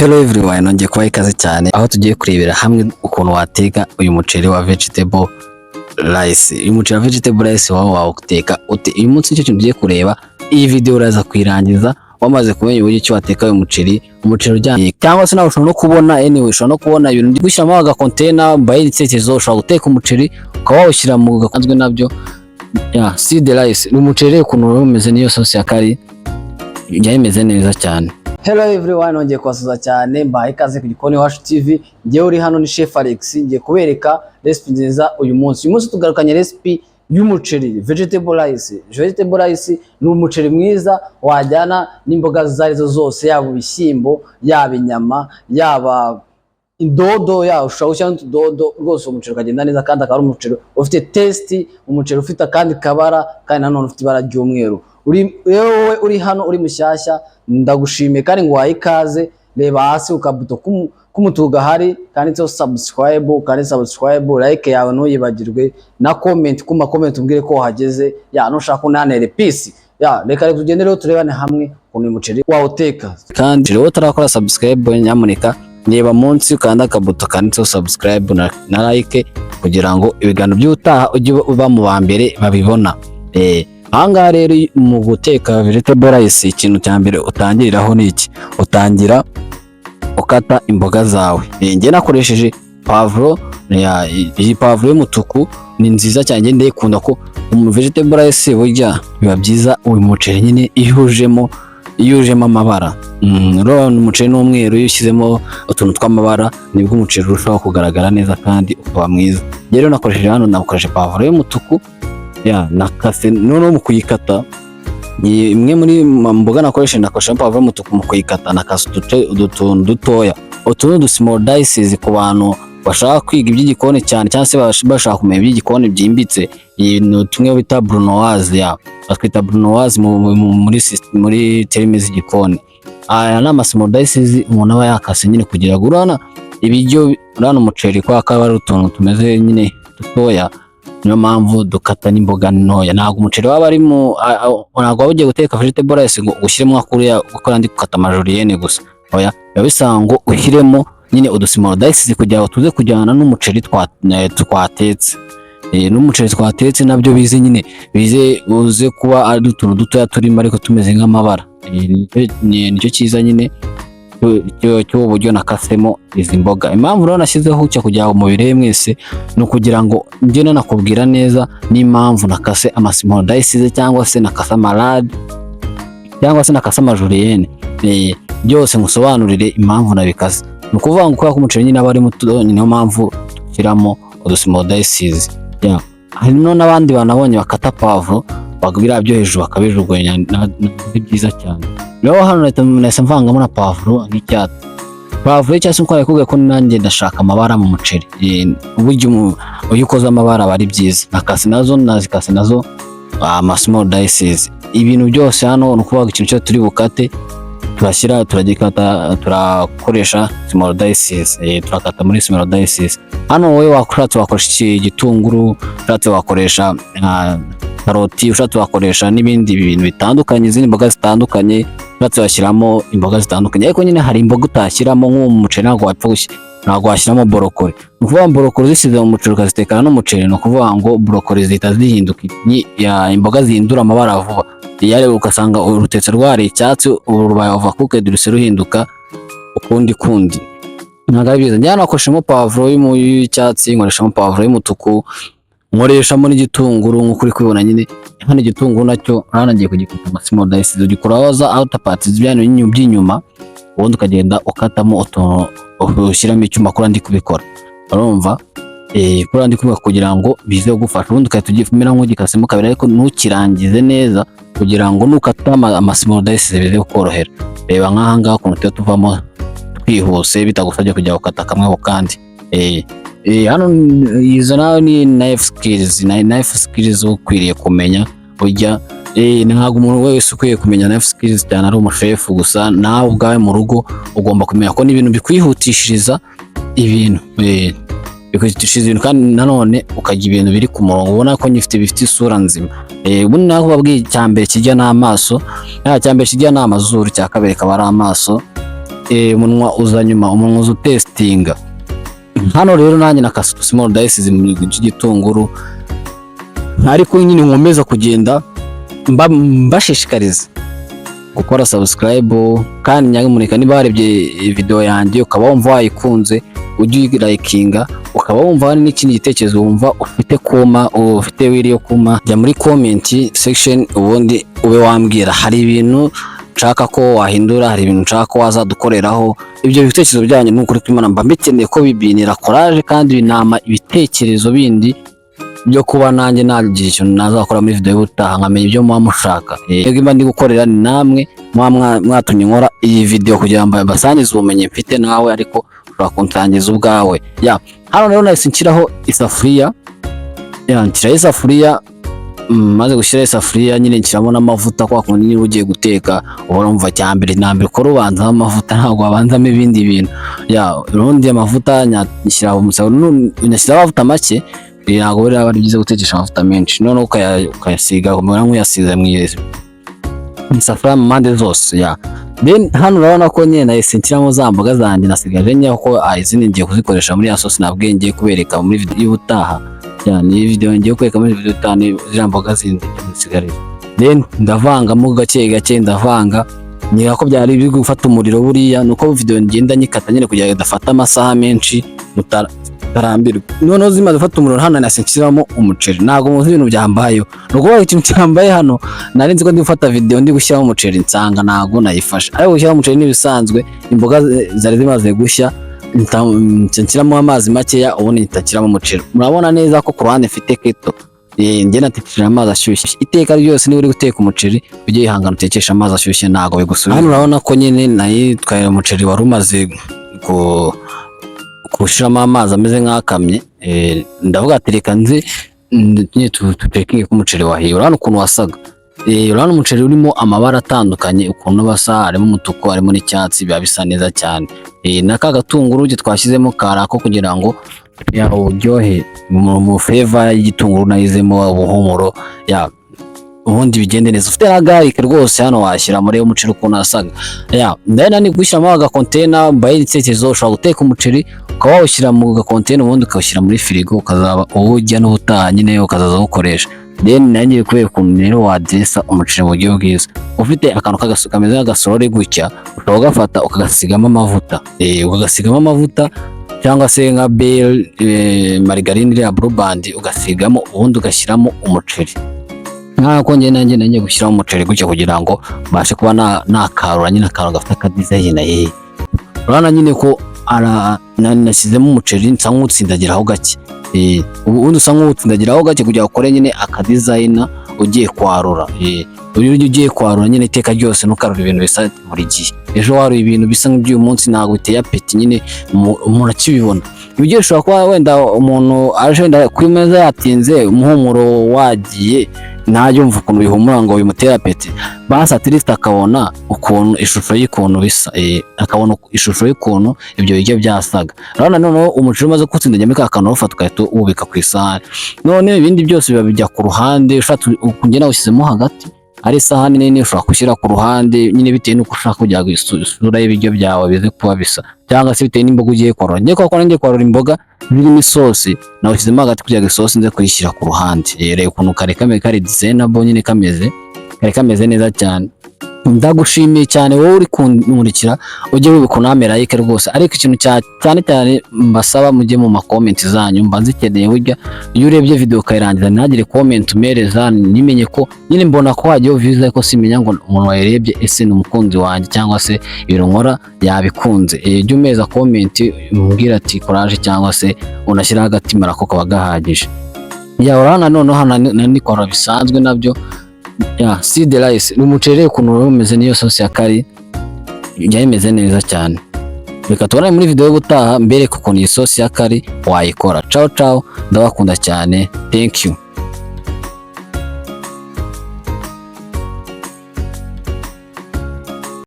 Hello everyone, nongeye kubaha ikaze cyane aho tugiye kurebera hamwe ukuntu wateka uyu muceri wa vegetable rice. Uyu muceri wa vegetable rice wawuteka ute? Uyu munsi nicyo kintu tugiye kureba. Iyi video uraza kuyirangiza wamaze kumenya uburyo ki wateka uyu muceri ujyanye, cyangwa se nawe ushobora no kubona ushobora no kubona ibintu gushyiramo aga container mbaye icyerekezo, ushobora guteka umuceri ukaba wawushyira mu gakanzwe nabyo. See the rice, umuceri ukuntu umeze niyo sauce ya kari imeze neza cyane. Hello everyone, nongeye kubasuza cyane, mbaye ikaze ku Gikoni Iwacu TV. Ngewe uri hano ni Chef Alex, ngiye kubereka recipe nziza uyu munsi. Uyu munsi tugarukanye recipe y'umuceri vegetable rice. Vegetable rice ni umuceri mwiza wajyana n'imboga zarizo zose, yaba ibishyimbo, yaba inyama, yaba indodo, ya ushaka n'utudodo, rwose umuceri ukagenda neza kandi akaba ari umuceri ufite taste, umuceri ufite kandi kabara kandi nanone ufite ibara ry'umweru. Uri hano uri mushyashya, ndagushimiye kandi ngo wayikaze. Reba hasi ukabuto k'umutuku gahari kanditseho subscribe, kandi subscribe, like yawe ntuyibagirwe, na comment kuma comment umbwire ko wahageze. Nushaka unanere peace. Reka tugende rero turebane hamwe ukuntu uyu muceri wawuteka. Kandi rero utarakora subscribe, nyamuneka reba munsi ukanda akabuto kanditseho subscribe na like kugira ngo ibiganiro by'utaha ujye uba mu ba mbere babibona. Ahangaha rero mu guteka vegetable rice, ikintu cya mbere utangiriraho ni iki? Utangira ukata imboga zawe. Nge nakoresheje pavuro, iyi pavuro y'umutuku ni nziza cyane, ndende ikunda ko mu vegetable rice burya biba byiza uyu muceri nyine iyujemo amabara. Rero umuceri n'umweru iyo ushyizemo utuntu tw'amabara nibwo umuceri urushaho kugaragara neza kandi ukaba mwiza. Rero nakoresheje hano, nakoresheje pavuro y'umutuku nakase. Noneho mu kuyikata, imwe muri mboga nakoresha pavuro y'umutuku, mu kuyikata nakase utuntu dutoya, utuntu small dices. Ku bantu bashaka kwiga iby'igikoni cyane cyangwa se bashaka kumenya iby'igikoni byimbitse, ni tumwe bita brunoise, batwita brunoise muri terime z'igikoni. Aya ni ama small dices umuntu aba yakase nyine kugira ngo urana ibiryo, urana umuceri kwa kaba ari utuntu tumeze nyine dutoya. Niyo mpamvu dukata n'imboga ntoya. Ntabwo umuceri waba ari ntabwo waba ugiye guteka vegetable rice ngo ushyiremo akuriya gukora ndi gukata majoriyene gusa. Oya, biba bisaba ngo ushyiremo nyine udusmall dices kugira ngo tuze kujyana n'umuceri twatetse. N'umuceri twatetse nabyo bize nyine uze kuba ari utuntu dutoya turimo ariko tumeze nk'amabara. Nicyo cyiza nyine cyo buryo nakasemo izi mboga. Impamvu rero nashyizeho cyo kugira ngo mubirebe mwese ni ukugira ngo njye nanakubwira neza n'impamvu nakase ama small dices cyangwa se nakase amarade cyangwa se nakase amajuriyene. Byose ngusobanurire impamvu nabikase. Ni ukuvuga ngo kubera ko umuceri nyine aba ari muto, niyo mpamvu dushyiramo udu small dices. Hari n'abandi banabonye bakata pavuro bagwira byo hejuru bakabijugunya, ni byiza cyane. Rero hano nahise mvangamo na pavuro nk'icyatsi. Pavuro cyangwa se uko yakubwiye ko nanjye ndashaka amabara mu muceri. Uburyo ukoze amabara aba ari byiza. Nakase nazo ama small dices. Ibintu byose hano ni ukuvuga ikintu cyose turi bukate turakoresha small dices. Turakata muri small dices. Hano wowe wakoresha igitunguru, wakoresha karoti, wakoresha n'ibindi bintu bitandukanye, izindi mboga zitandukanye, washyiramo imboga zitandukanye. Ariko nyine hari imboga utashyiramo nk'umuceri, ntabwo washyiramo borokori. Ni ukuvuga ngo borokori zisize mu muceri ukazitekana n'umuceri, ni ukuvuga ngo borokori zihita zihinduka imboga zihindura amabara vuba. Ugasanga urutetse rwari icyatsi, urubaye overcooked ruhise ruhinduka ukundi. Ntabwo ari byiza. Njyana nakoresheje pavuro y'icyatsi, nkoresha pavuro y'umutuku, nkoreshamo n'igitunguru nk'uko uri kubibona nyine. Hano igitunguru nacyo uranagiye kugikata ama small dices, ugikuraza outer parts by'inyuma, ubundi ukagenda ukatamo utuntu ushyiramo icyuma kuri ndi kubikora. Urumva kuri ndi kubikora kugira ngo bize gufasha, ubundi ukahita ugifumira nk'ugikasemo kabiri, ariko ntukirangize neza kugira ngo nukata ama small dices bize kukorohera. Reba nk'aha ngaha ukuntu tuba tuvamo twihuse bitagusabye kujya gukata kamwe ku kandi. Hano izo nawe ni knife skills ukwiriye kumenya. Burya ntabwo umuntu wese ukwiye kumenya knife skills cyane ari umushefu gusa. Nawe ubwawe mu rugo ugomba kumenya ko n'ibintu bikwihutishiriza ibintu, kandi nanone ukajya ibintu biri ku murongo, ubona ko bifite isura nzima. Ubundi naho babwiye cyambere kijya n'amaso, cyambere kijya n'amazuru, cya kabiri kaba ari amaso, umunwa uza nyuma, umunwa uza utestinga. Hano rero nanjye nakase small dice mu gitunguru, ariko nyine nkomeza kugenda mbashishikariza gukora subscribe, kandi nyamuneka niba warebye video yanjye ukaba wumva wayikunze ujye likinga, ukaba wumva hari n'ikindi gitekerezo wumva ufite kuma ufite wiriyo kuma, jya muri comment section ubundi ube wambwira hari ibintu nshaka ko wahindura, hari ibintu nshaka ko wazadukoreraho. Ibyo bitekerezo byanyu n'ukuri kw'Imana mba mbikeneye ko bibinira courage kandi binama ibitekerezo bindi byo kuba nanjye nagira ikintu nazakora muri video y'ubutaha nkamenya ibyo muba mushaka. Yego imba ndi gukorera ni namwe mwatumye nkora iyi video kugira ngo basangize ubumenyi mfite nawe, ariko ushobora kunsangiza ubwawe. Hano rero nahise nshyiraho isafuriya, nshyiraho isafuriya, maze gushyiraho isafuriya nyine nshyiramo n'amavuta, kwa kundi niba ugiye guteka uhora umva cyambere nambere ko rubanza amavuta ntabwo wabanzamo ibindi bintu. Urundi amavuta nyashyiraho nyashyiraho amavuta make, ntabwo bari ari byiza gutekesha amavuta menshi, none ukayasiga kumera nk'uyasize mu isafuriya mu mpande zose. Then hano urabona ko nyine nahise nshyiramo za mboga zanjye nasigaje nye, kuko izindi ngiye kuzikoresha muri ya sauce nabwiye ngiye kubereka muri video y'ubutaha. Ni video ngiye kwereka muri video y'ubutaha ziriya mboga zindi nsigarije. Then ndavangamo gake gake, ndavanga nyira ko byari biri gufata umuriro buriya, nuko video ngenda nyikata nyine kugira ngo dafata amasaha menshi mutarambirwa. Noneho zimaze gufata umuriro hano nashyiramo umuceri, ntabwo muzi ibintu byambayeho, nuko ikintu cyambaye hano nari nzi ko ndi gufata video ndi gushyiraho umuceri nsanga ntabwo nayifashe, ariko gushyiraho umuceri n'ibisanzwe, imboga zari zimaze gushya nshyiramo amazi makeya, ubundi ntashyiramo umuceri. Murabona neza ko ku ruhande mfite keto, njye natekesheje amazi ashyushye. Iteka ryose niba uri guteka umuceri ujye wihangana utekesha amazi ashyushye, ntabwo bigusubira. Hano urabona ko nyine nayitwaye umuceri wari umaze gushiramo amazi ameze nk'akamye, ndavuga ati reka nzi tutekinge ko umuceri wahiye. Urabona ukuntu wasaga, urabona umuceri urimo amabara atandukanye ukuntu basa, harimo umutuku harimo n'icyatsi, biba bisa neza cyane. N'aka gatunguru twashyizemo karako kugira ngo uryohe mu flavor y'igitunguru nayizemo ubuhumuro, ubundi bigende neza. Ufite na garlic rwose hano washyira muri umuceri ukuntu asaga. Ndabona ni gushyiramo aga container mbaye icyerekezo, ushobora guteka umuceri ukaba wawushyira mu ga container ubundi ukawushyira muri firigo, ukazaba uwujya n'ubutaha nyine ukazaza uwukoresha. Then nanjye kubera ukuntu rero wadressa umuceri mu buryo bwiza, ufite akantu kameze nk'agasorori gutya, ushobora gufata ukagasigamo amavuta, ugasigamo amavuta cyangwa se nka margarine ya Blue Band ugasigamo, ubundi ugashyiramo umuceri. Nk'ako nanjye gushyiramo umuceri gutya kugira ngo mbashe kuba nakarura nyine akantu gafite akadesign. Urabona nyine ko nashyizemo umuceri nsa nk'utsindagiraho gake, ubundi usa nk'utsindagiraho gake kugira ukore nyine akadesign ugiye kwarura. Ugiye kwarura nyine iteka ryose ntukarura ibintu bisa buri gihe. Ejo waruye ibintu bisa nk'iby'uyu munsi ntabwo biteye apeti, nyine umuntu akibibona. Ibyo ushobora kuba wenda umuntu aje wenda kuri meza yatinze, umuhumuro wagiye ntajyumva ukuntu bihumura ngo bimutera apeti, basi at least akabona ukuntu ishusho y'ukuntu bisa, akabona ishusho y'ukuntu ibyo biryo byasaga. Urabona noneho umuceri umaze kutsindagiramo muri ka kantu ufata ugahita uwubika ku isahani. None ibindi byose biba bijya ku ruhande, ushaka kugenda ushyizemo hagati ari isahani nini, ushobora gushyira ku ruhande nyine bitewe n'uko ushaka kugira ngo isura y'ibiryo byawe bize kuba bisa, cyangwa se bitewe n'imboga ugiye kwarura. Ngiye kwarura imboga zirimo isosi, nawe ushyizemo hagati kugira ngo isosi nze kuyishyira ku ruhande. Reba ukuntu kari designable nyine kameze neza cyane. Ndagushimiye cyane wowe uri kunkurikira, ujye wibuka unamera like rwose. Ariko ikintu cyane mbasaba mujye mu comment zanyu, mba nzikeneye burya iyo urebye video ukayirangiza ntagire comment umereza, nimenye ko nyine mbona ko wagiye views ariko simenya ngo umuntu wayirebye ese ni umukunzi wanjye cyangwa se ibintu nkora yabikunze. Jya umeza comment umbwira ati courage cyangwa se unashyiraho agatima nako kaba gahagije. Urabona noneho hano nikora bisanzwe nabyo. See the rice umuceri ukuntu umeze niyo sauce ya curry yameze neza cyane. Reka tubone muri video y'ubutaha mbere ukuntu iyi sauce ya curry wayikora. Ciao ndabakunda cyane, thank you.